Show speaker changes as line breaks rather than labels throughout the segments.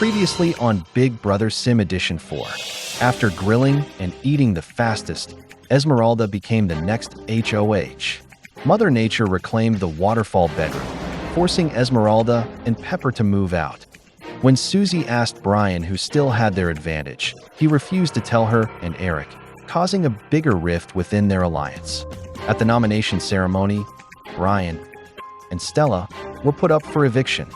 Previously on Big Brother Sim Edition 4. After grilling and eating the fastest, Esmeralda became the next HOH. Mother Nature reclaimed the waterfall bedroom, forcing Esmeralda and Pepper to move out. When Susie asked Brian who still had their advantage, he refused to tell her and Eric, causing a bigger rift within their alliance. At the nomination ceremony, Brian and Stella were put up for eviction.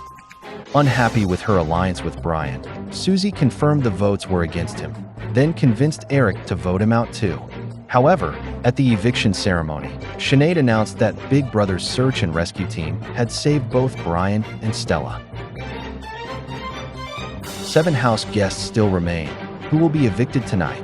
Unhappy with her alliance with Brian, Susie confirmed the votes were against him, then convinced Eric to vote him out too. However, at the eviction ceremony, Sinead announced that Big Brother's search and rescue team had saved both Brian and Stella. 7 house guests still remain, who will be evicted tonight.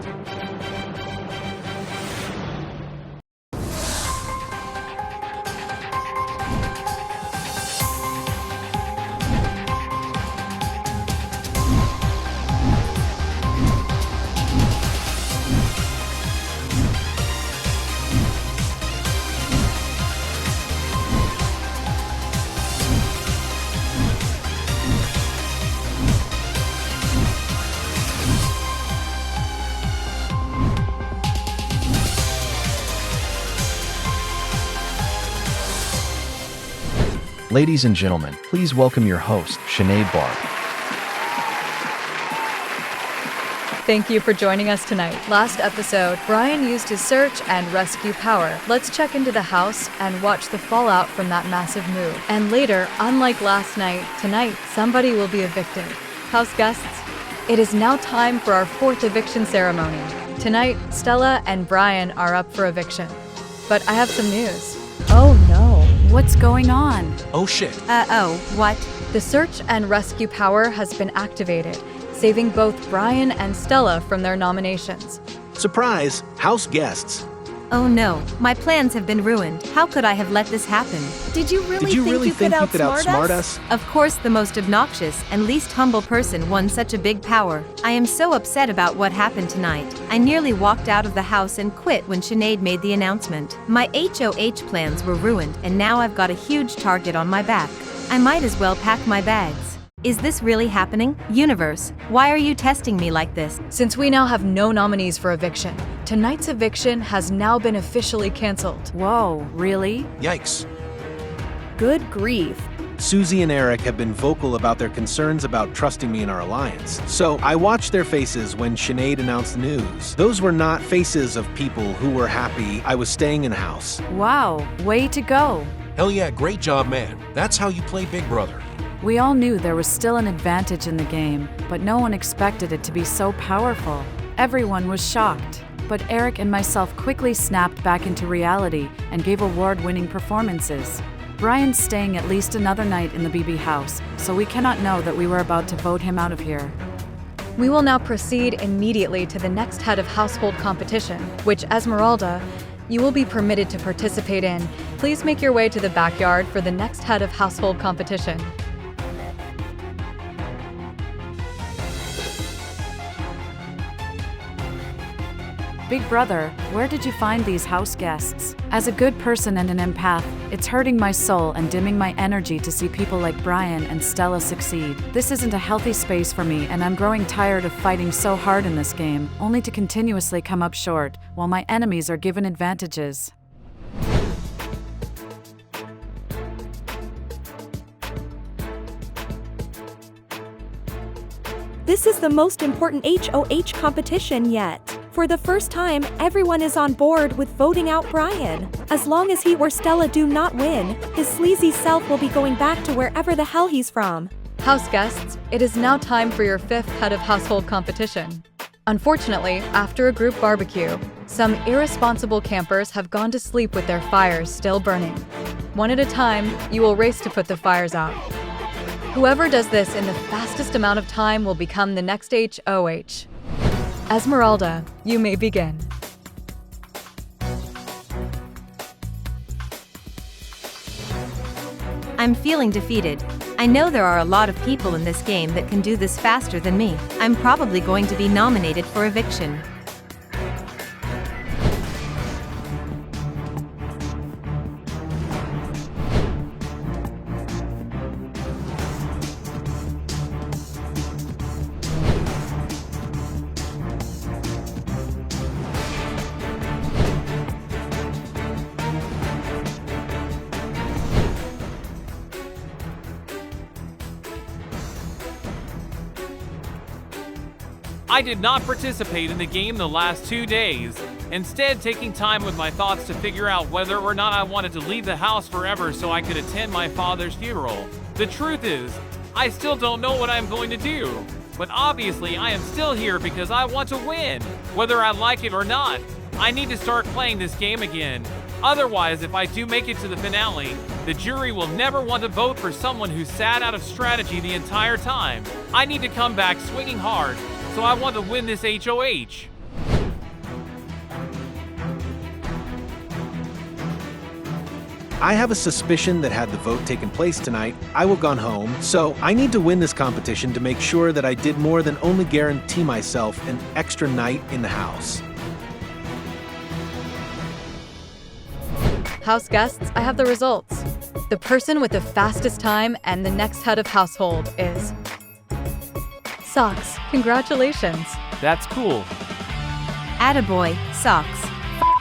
Ladies and gentlemen, please welcome your host, Sinead Barb.
Thank you for joining us tonight. Last episode, Brian used his search and rescue power. Let's check into the house and watch the fallout from that massive move. And later, unlike last night, tonight, somebody will be evicted. House guests, it is now time for our 4th eviction ceremony. Tonight, Stella and Brian are up for eviction. But I have some news.
Oh no, what's going on?
Oh shit.
What?
The search and rescue power has been activated, saving both Brian and Stella from their nominations.
Surprise, house guests.
Oh no, my plans have been ruined. How could I have let this happen?
Did you really think you could outsmart us?
Of course, the most obnoxious and least humble person won such a big power. I am so upset about what happened tonight. I nearly walked out of the house and quit when Sinead made the announcement. My HOH plans were ruined, and now I've got a huge target on my back. I might as well pack my bags. Is this really happening? Universe, why are you testing me like this?
Since we now have no nominees for eviction, tonight's eviction has now been officially canceled.
Whoa, really?
Yikes.
Good grief.
Susie and Eric have been vocal about their concerns about trusting me in our alliance. So I watched their faces when Sinead announced the news. Those were not faces of people who were happy I was staying in the house.
Wow, way to go.
Hell yeah, great job, man. That's how you play Big Brother.
We all knew there was still an advantage in the game, but no one expected it to be so powerful. Everyone was shocked, but Eric and myself quickly snapped back into reality and gave award-winning performances. Brian's staying at least another night in the BB house, so we cannot know that we were about to vote him out of here.
We will now proceed immediately to the next head of household competition, which Esmeralda, you will be permitted to participate in. Please make your way to the backyard for the next head of household competition.
Big Brother, where did you find these house guests? As a good person and an empath, it's hurting my soul and dimming my energy to see people like Brian and Stella succeed. This isn't a healthy space for me, and I'm growing tired of fighting so hard in this game, only to continuously come up short, while my enemies are given advantages.
This is the most important HOH competition yet. For the first time, everyone is on board with voting out Brian. As long as he or Stella do not win, his sleazy self will be going back to wherever the hell he's from.
House guests, it is now time for your 5th head of household competition. Unfortunately, after a group barbecue, some irresponsible campers have gone to sleep with their fires still burning. One at a time, you will race to put the fires out. Whoever does this in the fastest amount of time will become the next HOH. Esmeralda, you may begin.
I'm feeling defeated. I know there are a lot of people in this game that can do this faster than me. I'm probably going to be nominated for eviction.
I did not participate in the game the last 2 days, instead taking time with my thoughts to figure out whether or not I wanted to leave the house forever so I could attend my father's funeral. The truth is, I still don't know what I'm going to do, but obviously I am still here because I want to win. Whether I like it or not, I need to start playing this game again. Otherwise, if I do make it to the finale, the jury will never want to vote for someone who sat out of strategy the entire time. I need to come back swinging hard, so I want to win this HOH.
I have a suspicion that had the vote taken place tonight, I would have gone home, so I need to win this competition to make sure that I did more than only guarantee myself an extra night in the house.
House guests, I have the results. The person with the fastest time and the next head of household is Socks. Congratulations.
That's cool.
Attaboy, Socks.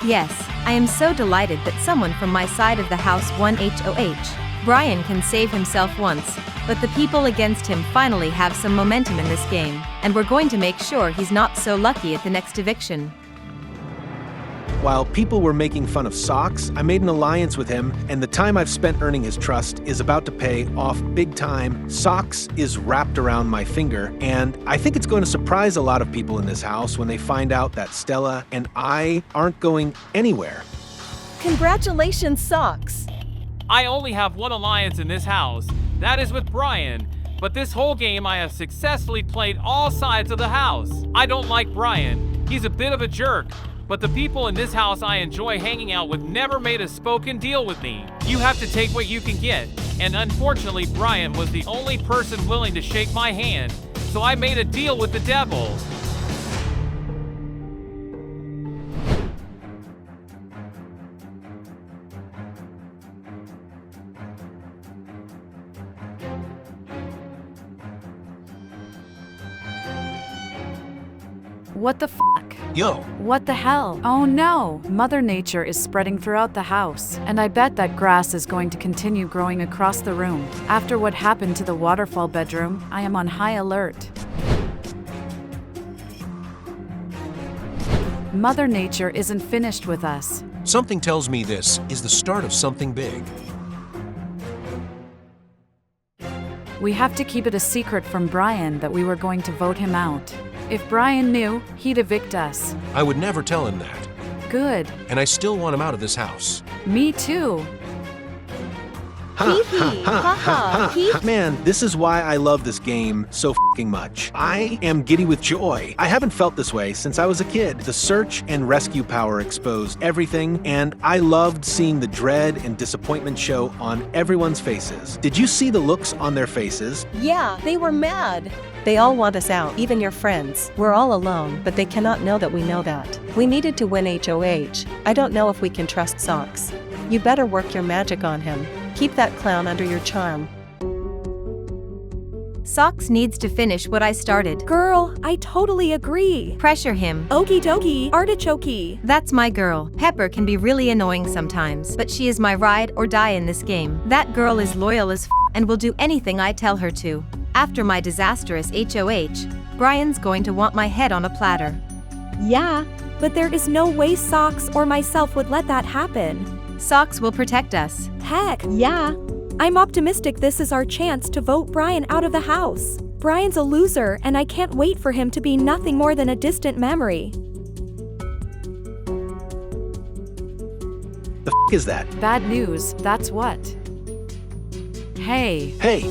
Yes, I am so delighted that someone from my side of the house won HOH. Brian can save himself once, but the people against him finally have some momentum in this game, and we're going to make sure he's not so lucky at the next eviction.
While people were making fun of Socks, I made an alliance with him, and the time I've spent earning his trust is about to pay off big time. Socks is wrapped around my finger, and I think it's going to surprise a lot of people in this house when they find out that Stella and I aren't going anywhere.
Congratulations, Socks!
I only have one alliance in this house. That is with Brian. But this whole game I have successfully played all sides of the house. I don't like Brian. He's a bit of a jerk. But the people in this house I enjoy hanging out with never made a spoken deal with me. You have to take what you can get, and unfortunately Brian was the only person willing to shake my hand, so I made a deal with the devil.
What the fuck?
Yo,
What the hell? Oh no! Mother Nature is spreading throughout the house, and I bet that grass is going to continue growing across the room. After what happened to the waterfall bedroom, I am on high alert. Mother Nature isn't finished with us.
something tells me this is the start of something big.
We have to keep it a secret from Brian that we were going to vote him out. If Brian knew, he'd evict us.
I would never tell him that.
Good.
And I still want him out of this house.
Me too.
Man, this is why I love this game so f***ing much. I am giddy with joy. I haven't felt this way since I was a kid. The search and rescue power exposed everything, and I loved seeing the dread and disappointment show on everyone's faces. Did you see the looks on their faces?
Yeah, they were mad.
They all want us out, even your friends. We're all alone, but they cannot know that we know that. We needed to win HOH. I don't know if we can trust Socks. You better work your magic on him. Keep that clown under your charm.
Socks needs to finish what I started.
Girl, I totally agree.
Pressure him.
Okie dokie, artichoke.
That's my girl. Pepper can be really annoying sometimes, but she is my ride or die in this game. That girl is loyal as and will do anything I tell her to. After my disastrous HOH, Brian's going to want my head on a platter.
Yeah, but there is no way Socks or myself would let that happen.
Socks will protect us.
Heck, yeah. I'm optimistic this is our chance to vote Brian out of the house. Brian's a loser, and I can't wait for him to be nothing more than a distant memory.
The f*** is that?
Bad news, that's what. Hey.
Hey.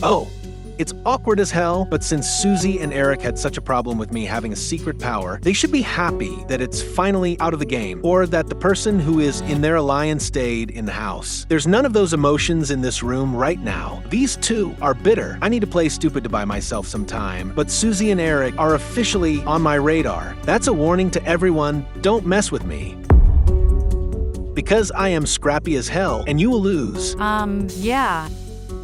Oh. It's awkward as hell, but since Susie and Eric had such a problem with me having a secret power, they should be happy that it's finally out of the game, or that the person who is in their alliance stayed in the house. There's none of those emotions in this room right now. These two are bitter. I need to play stupid to buy myself some time, but Susie and Eric are officially on my radar. That's a warning to everyone, don't mess with me. Because I am scrappy as hell, and you will lose.
Yeah.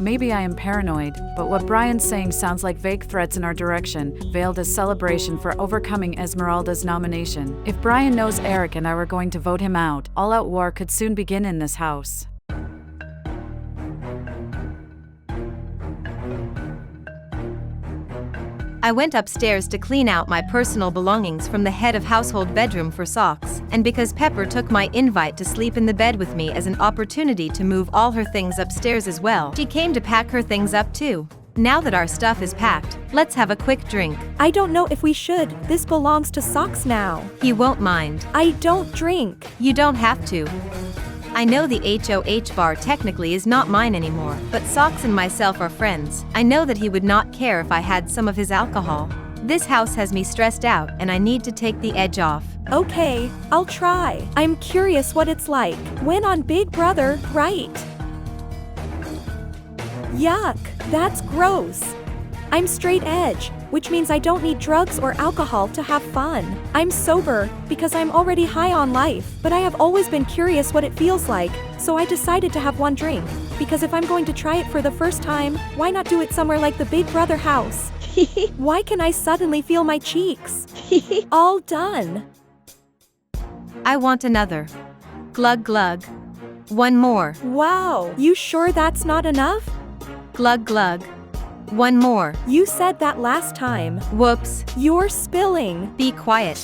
Maybe I am paranoid, but what Brian's saying sounds like vague threats in our direction, veiled as celebration for overcoming Esmeralda's nomination. If Brian knows Eric and I were going to vote him out, all-out war could soon begin in this house.
I went upstairs to clean out my personal belongings from the head of household bedroom for socks, and because Pepper took my invite to sleep in the bed with me as an opportunity to move all her things upstairs as well, she came to pack her things up too. Now that our stuff is packed, let's have a quick drink.
I don't know if we should. This belongs to Socks now.
He won't mind.
I don't drink.
You don't have to. I know the HOH bar technically is not mine anymore, but Socks and myself are friends. I know that he would not care if I had some of his alcohol. This house has me stressed out and I need to take the edge off.
Okay, I'll try. I'm curious what it's like. When on Big Brother, right? Yuck, that's gross. I'm straight edge, which means I don't need drugs or alcohol to have fun. I'm sober because I'm already high on life, but I have always been curious what it feels like, so I decided to have one drink. Because if I'm going to try it for the first time, why not do it somewhere like the Big Brother house? Why can I suddenly feel my cheeks? All done.
I want another. Glug glug. One more.
Wow, you sure that's not enough?
Glug glug. One more.
You said that last time.
Whoops.
You're spilling.
Be quiet.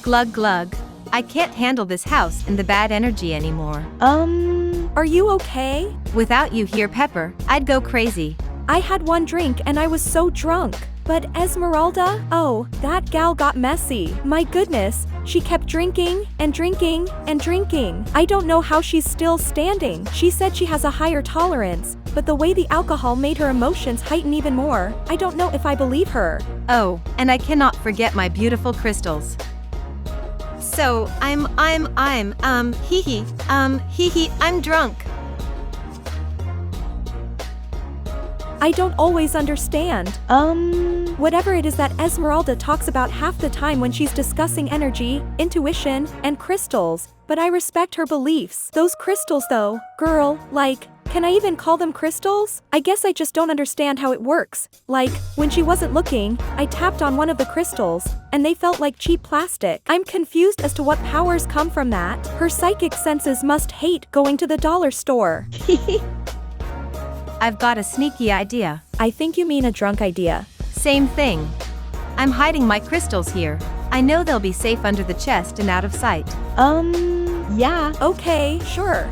Glug glug. I can't handle this house and the bad energy anymore.
Are you okay?
Without you here, Pepper, I'd go crazy.
I had one drink and I was so drunk. But Esmeralda? Oh, that gal got messy. My goodness, she kept drinking and drinking and drinking. I don't know how she's still standing. She said she has a higher tolerance, but the way the alcohol made her emotions heighten even more. I don't know if I believe her.
Oh, and I cannot forget my beautiful crystals. So, I'm drunk.
I don't always understand. Whatever it is that Esmeralda talks about half the time when she's discussing energy, intuition, and crystals, but I respect her beliefs. Those crystals though, girl, like, can I even call them crystals? I guess I just don't understand how it works. Like, when she wasn't looking, I tapped on one of the crystals, and they felt like cheap plastic. I'm confused as to what powers come from that. Her psychic senses must hate going to the dollar store.
I've got a sneaky idea.
I think you mean a drunk idea.
Same thing. I'm hiding my crystals here. I know they'll be safe under the chest and out of sight.
Yeah, okay, sure.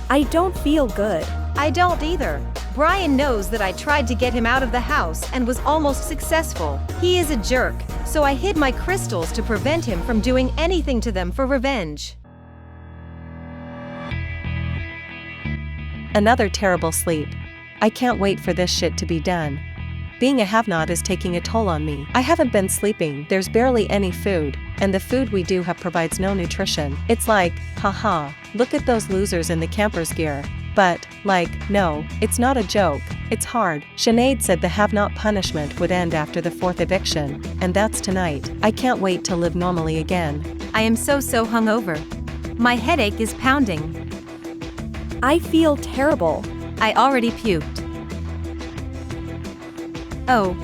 I don't feel good.
I don't either. Brian knows that I tried to get him out of the house and was almost successful. He is a jerk, so I hid my crystals to prevent him from doing anything to them for revenge.
Another terrible sleep. I can't wait for this shit to be done. Being a have-not is taking a toll on me. I haven't been sleeping, there's barely any food, and the food we do have provides no nutrition. It's like, haha, look at those losers in the camper's gear. But, like, no, it's not a joke, it's hard. Sinead said the have-not punishment would end after the 4th eviction, and that's tonight. I can't wait to live normally again.
I am so hungover. My headache is pounding.
I feel terrible.
I already puked. Oh,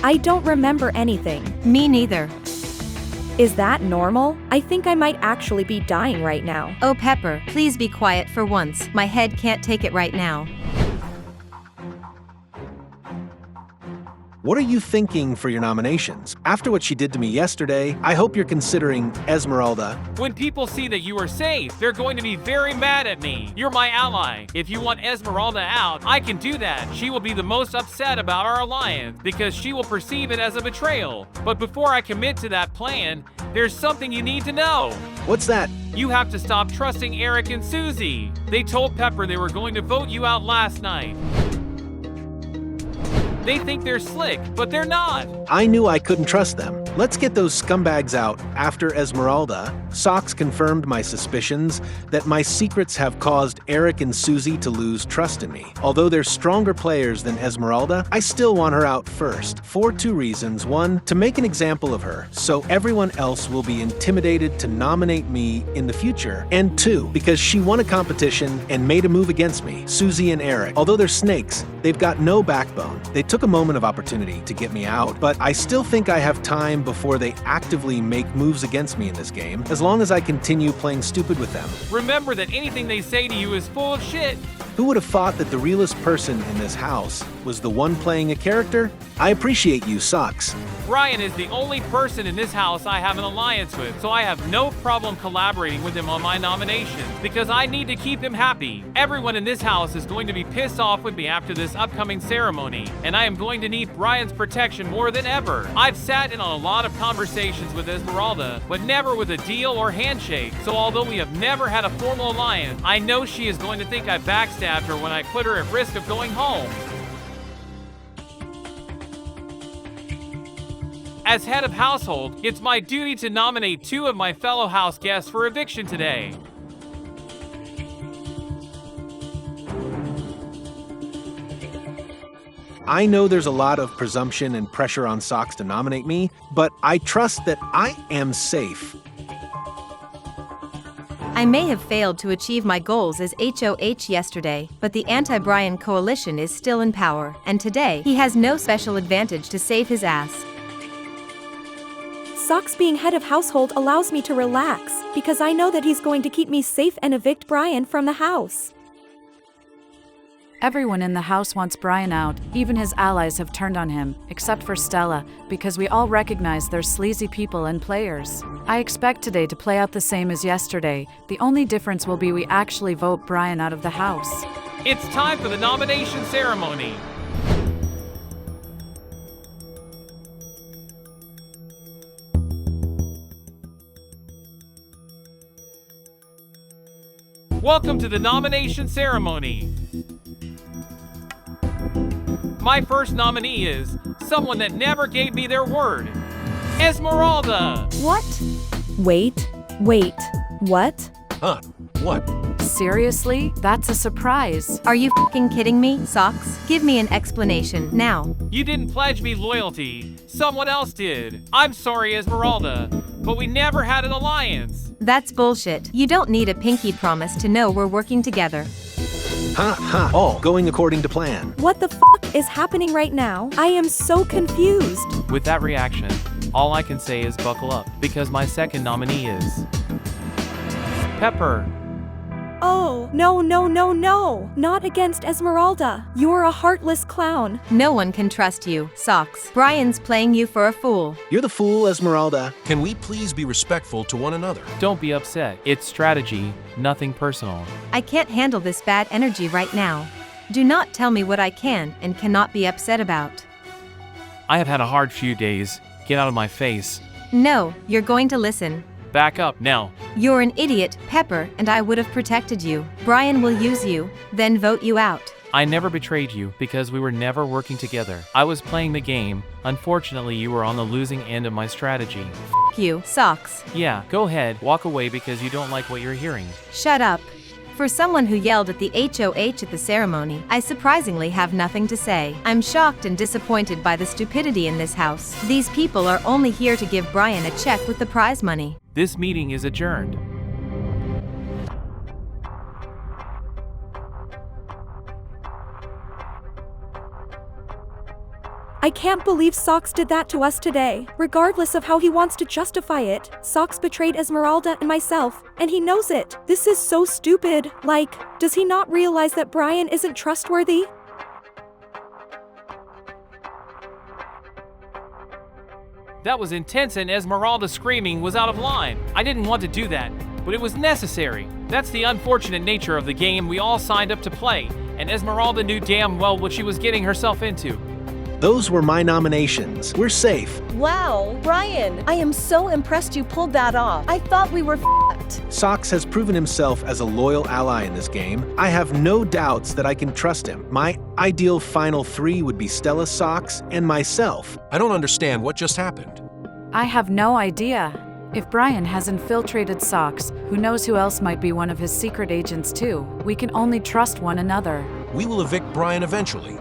I don't remember anything.
Me neither.
Is that normal? I think I might actually be dying right now.
Oh, Pepper, please be quiet for once. My head can't take it right now.
What are you thinking for your nominations? After what she did to me yesterday, I hope you're considering Esmeralda.
When people see that you are safe, they're going to be very mad at me. You're my ally. If you want Esmeralda out, I can do that. She will be the most upset about our alliance because she will perceive it as a betrayal. But before I commit to that plan, there's something you need to know.
What's that?
You have to stop trusting Eric and Susie. They told Pepper they were going to vote you out last night. They think they're slick, but they're not.
I knew I couldn't trust them. Let's get those scumbags out after Esmeralda. Socks confirmed my suspicions that my secrets have caused Eric and Susie to lose trust in me. Although they're stronger players than Esmeralda, I still want her out first. For 2 reasons. 1, to make an example of her, so everyone else will be intimidated to nominate me in the future. And 2, because she won a competition and made a move against me, Susie and Eric. Although they're snakes, they've got no backbone. They took took a moment of opportunity to get me out, but I still think I have time before they actively make moves against me in this game, as long as I continue playing stupid with them.
Remember that anything they say to you is full of shit.
Who would have thought that the realest person in this house was the one playing a character? I appreciate you, Socks.
Brian is the only person in this house I have an alliance with, so I have no problem collaborating with him on my nomination, because I need to keep him happy. Everyone in this house is going to be pissed off with me after this upcoming ceremony, and I am going to need Brian's protection more than ever. I've sat in on a lot of conversations with Esmeralda, but never with a deal or handshake, so although we have never had a formal alliance, I know she is going to think I backstabbed her when I put her at risk of going home. As head of household, it's my duty to nominate 2 of my fellow house guests for eviction today.
I know there's a lot of presumption and pressure on Socks to nominate me, but I trust that I am safe.
I may have failed to achieve my goals as HOH yesterday, but the anti-Brian coalition is still in power, and today he has no special advantage to save his ass.
Socks being head of household allows me to relax, because I know that he's going to keep me safe and evict Brian from the house.
Everyone in the house wants Brian out, even his allies have turned on him, except for Stella, because we all recognize they're sleazy people and players. I expect today to play out the same as yesterday. The only difference will be we actually vote Brian out of the house.
It's time for the nomination ceremony. Welcome to the nomination ceremony. My first nominee is someone that never gave me their word. Esmeralda!
What? Wait, what?
Huh? What?
Seriously? That's a surprise.
Are you f***ing kidding me, Socks? Give me an explanation, now.
You didn't pledge me loyalty. Someone else did. I'm sorry, Esmeralda, but we never had an alliance.
That's bullshit. You don't need a pinky promise to know we're working together.
All going according to plan.
What the f*** is happening right now? I am so confused.
With that reaction, all I can say is buckle up, because my second nominee is Pepper.
Oh, no, not against Esmeralda. You're a heartless clown.
No one can trust you, Socks. Brian's playing you for a fool.
You're the fool, Esmeralda.
Can we please be respectful to one another?
Don't be upset. It's strategy, nothing personal.
I can't handle this bad energy right now. Do not tell me what I can and cannot be upset about.
I have had a hard few days. Get out of my face.
No, you're going to listen.
Back up now.
You're an idiot, Pepper, and I would have protected you. Brian will use you, then vote you out.
I never betrayed you because we were never working together. I was playing the game. Unfortunately, you were on the losing end of my strategy.
F you, Socks.
Yeah, go ahead, walk away because you don't like what you're hearing.
Shut up. For someone who yelled at the HOH at the ceremony, I surprisingly have nothing to say. I'm shocked and disappointed by the stupidity in this house. These people are only here to give Brian a check with the prize money.
This meeting is adjourned.
I can't believe Socks did that to us today. Regardless of how he wants to justify it, Socks betrayed Esmeralda and myself, and he knows it. This is so stupid. Like, does he not realize that Brian isn't trustworthy?
That was intense, and Esmeralda's screaming was out of line. I didn't want to do that, but it was necessary. That's the unfortunate nature of the game we all signed up to play, and Esmeralda knew damn well what she was getting herself into.
Those were my nominations. We're safe.
Wow, Brian, I am so impressed you pulled that off. I thought we were f***ed.
Socks has proven himself as a loyal ally in this game. I have no doubts that I can trust him. My ideal final 3 would be Stella, Socks, and myself.
I don't understand what just happened.
I have no idea. If Brian has infiltrated Socks, who knows who else might be one of his secret agents too? We can only trust one another.
We will evict Brian eventually.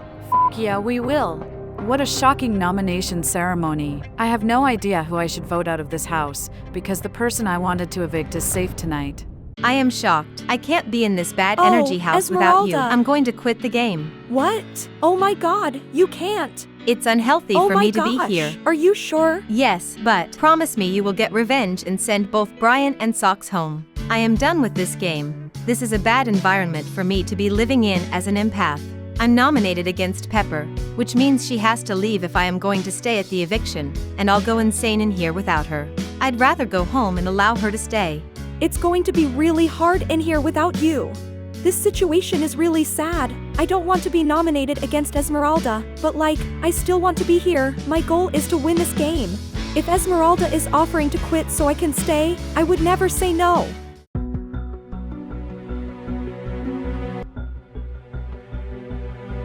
Yeah, we will. What a shocking nomination ceremony. I have no idea who I should vote out of this house, because the person I wanted to evict is safe tonight.
I am shocked. I can't be in this bad
Oh,
energy house without you.
Esmeralda.
I'm going to quit the game.
What? Oh my god, you can't.
It's unhealthy
Oh
for
my
me to be
gosh.
here.
Are you sure?
Yes, but promise me you will get revenge and send both Brian and Socks home. I am done with this game. This is a bad environment for me to be living in as an empath. I'm nominated against Pepper, which means she has to leave if I am going to stay at the eviction, and I'll go insane in here without her. I'd rather go home and allow her to stay.
It's going to be really hard in here without you. This situation is really sad. I don't want to be nominated against Esmeralda, but I still want to be here. My goal is to win this game. If Esmeralda is offering to quit so I can stay, I would never say no.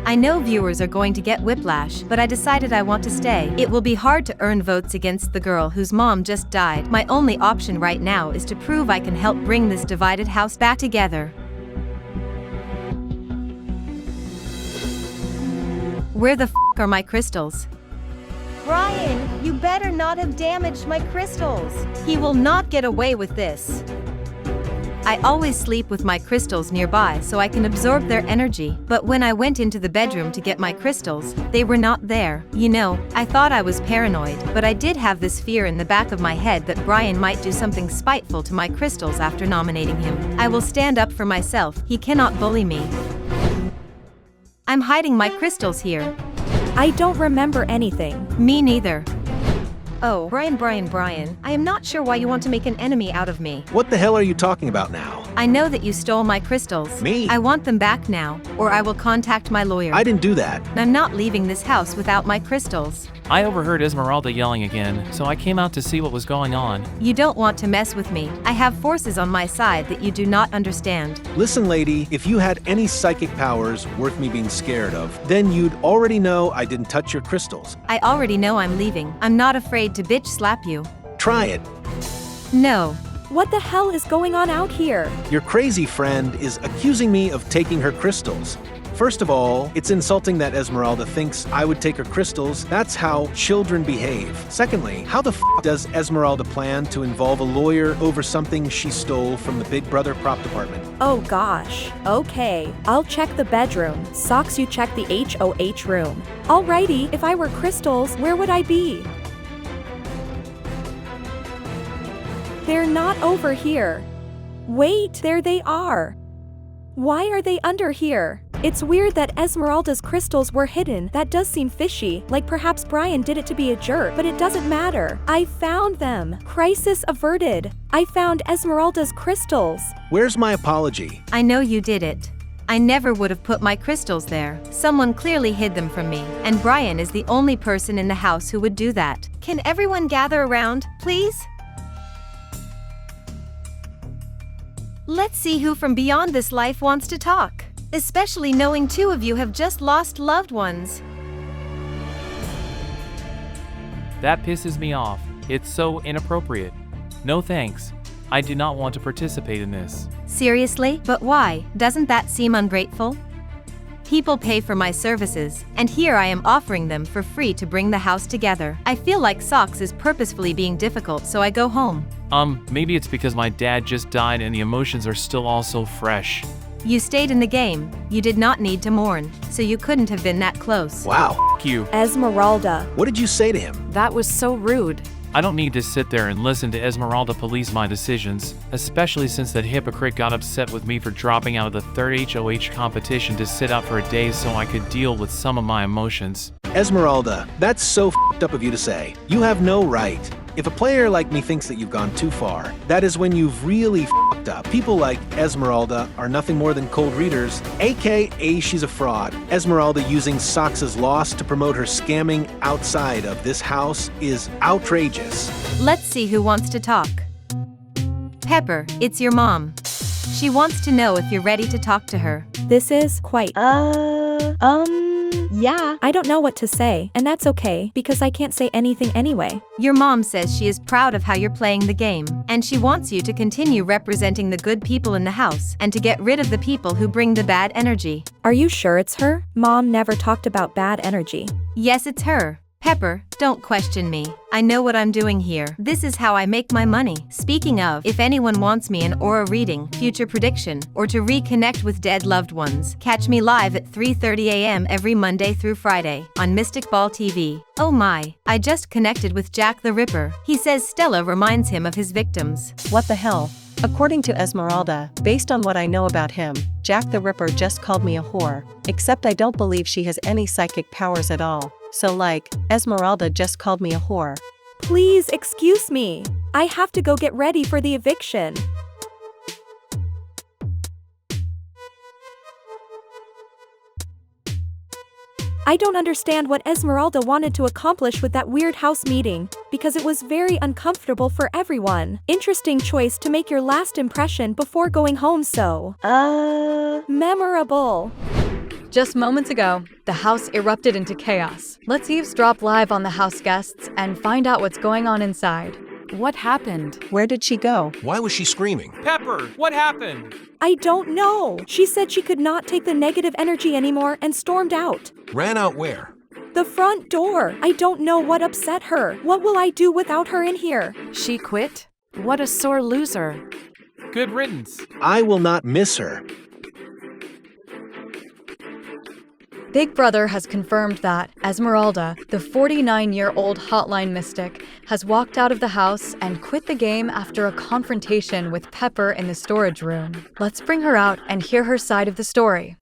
I know viewers are going to get whiplash, but I decided I want to stay. It will be hard to earn votes against the girl whose mom just died. My only option right now is to prove I can help bring this divided house back together. Where the f*** are my crystals?
Brian, you better not have damaged my crystals. He will not get away with this.
I always sleep with my crystals nearby so I can absorb their energy, but when I went into the bedroom to get my crystals, they were not there. You know, I thought I was paranoid, but I did have this fear in the back of my head that Brian might do something spiteful to my crystals after nominating him. I will stand up for myself. He cannot bully me. I'm hiding my crystals here.
I don't remember anything.
Me neither.
Oh, Brian, I am not sure why you want to make an enemy out of me.
What the hell are you talking about now?
I know that you stole my crystals.
Me?
I want them back now, or I will contact my lawyer.
I didn't do that.
I'm not leaving this house without my crystals.
I overheard Esmeralda yelling again, so I came out to see what was going on.
You don't want to mess with me. I have forces on my side that you do not understand.
Listen, lady, if you had any psychic powers worth me being scared of, then you'd already know I didn't touch your crystals.
I already know I'm leaving. I'm not afraid to bitch slap you.
Try it.
No.
What the hell is going on out here?
Your crazy friend is accusing me of taking her crystals. First of all, it's insulting that Esmeralda thinks I would take her crystals. That's how children behave. Secondly, how the f*** does Esmeralda plan to involve a lawyer over something she stole from the Big Brother prop department?
Oh gosh. Okay, I'll check the bedroom. Socks, you check the HOH room. Alrighty, if I were crystals, where would I be? They're not over here. Wait, there they are. Why are they under here? It's weird that Esmeralda's crystals were hidden. That does seem fishy, like perhaps Brian did it to be a jerk, but it doesn't matter. I found them. Crisis averted. I found Esmeralda's crystals.
Where's my apology?
I know you did it. I never would have put my crystals there. Someone clearly hid them from me, and Brian is the only person in the house who would do that.
Can everyone gather around, please?
Let's see who from beyond this life wants to talk. Especially knowing two of you have just lost loved ones.
That pisses me off. It's so inappropriate. No thanks. I do not want to participate in this.
Seriously? But why? Doesn't that seem ungrateful? People pay for my services, and here I am offering them for free to bring the house together. I feel like Socks is purposefully being difficult, so I go home.
Maybe it's because my dad just died and the emotions are still all so fresh.
You stayed in the game. You did not need to mourn, so you couldn't have been that close.
Wow.
F you.
Esmeralda.
What did you say to him?
That was so rude.
I don't need to sit there and listen to Esmeralda police my decisions, especially since that hypocrite got upset with me for dropping out of the third HOH competition to sit out for a day so I could deal with some of my emotions.
Esmeralda, that's so f***ed up of you to say. You have no right. If a player like me thinks that you've gone too far, that is when you've really f***ed up. People like Esmeralda are nothing more than cold readers, aka she's a fraud. Esmeralda using Socks' loss to promote her scamming outside of this house is outrageous.
Let's see who wants to talk. Pepper, it's your mom. She wants to know if you're ready to talk to her.
This is quite… Yeah. I don't know what to say, and that's okay, because I can't say anything anyway.
Your mom says she is proud of how you're playing the game, and she wants you to continue representing the good people in the house, and to get rid of the people who bring the bad energy.
Are you sure it's her? Mom never talked about bad energy.
Yes, it's her. Pepper, don't question me. I know what I'm doing here. This is how I make my money. Speaking of, if anyone wants me an aura reading, future prediction, or to reconnect with dead loved ones, catch me live at 3:30 a.m. every Monday through Friday on Mystic Ball TV. Oh my, I just connected with Jack the Ripper. He says Stella reminds him of his victims.
What the hell? According to Esmeralda, based on what I know about him, Jack the Ripper just called me a whore, except I don't believe she has any psychic powers at all. So like, Esmeralda just called me a whore.
Please excuse me. I have to go get ready for the eviction. I don't understand what Esmeralda wanted to accomplish with that weird house meeting, because it was very uncomfortable for everyone. Interesting choice to make your last impression before going home so, memorable.
Just moments ago, the house erupted into chaos. Let's eavesdrop live on the house guests and find out what's going on inside.
What happened?
Where did she go?
Why was she screaming?
Pepper, what happened?
I don't know. She said she could not take the negative energy anymore and stormed out.
Ran out where?
The front door. I don't know what upset her. What will I do without her in here?
She quit? What a sore loser.
Good riddance.
I will not miss her.
Big Brother has confirmed that Esmeralda, the 49-year-old hotline mystic, has walked out of the house and quit the game after a confrontation with Pepper in the storage room. Let's bring her out and hear her side of the story.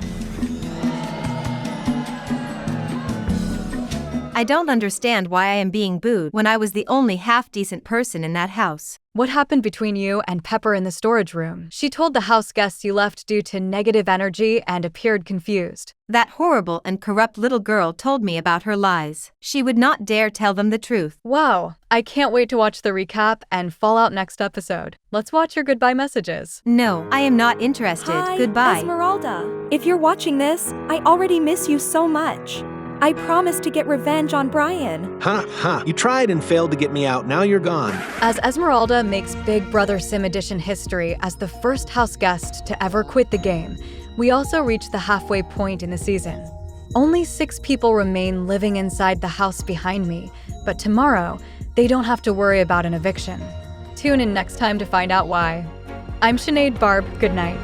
I don't understand why I am being booed when I was the only half-decent person in that house.
What happened between you and Pepper in the storage room? She told the house guests you left due to negative energy and appeared confused.
That horrible and corrupt little girl told me about her lies. She would not dare tell them the truth.
Wow, I can't wait to watch the recap and Fallout next episode. Let's watch your goodbye messages.
No, I am not interested.
Hi,
Goodbye.
Esmeralda. If you're watching this, I already miss you so much. I promised to get revenge on Brian.
You tried and failed to get me out, now you're gone.
As Esmeralda makes Big Brother Sim Edition history as the first house guest to ever quit the game, we also reach the halfway point in the season. Only 6 people remain living inside the house behind me, but tomorrow, they don't have to worry about an eviction. Tune in next time to find out why. I'm Sinead Barb, good night.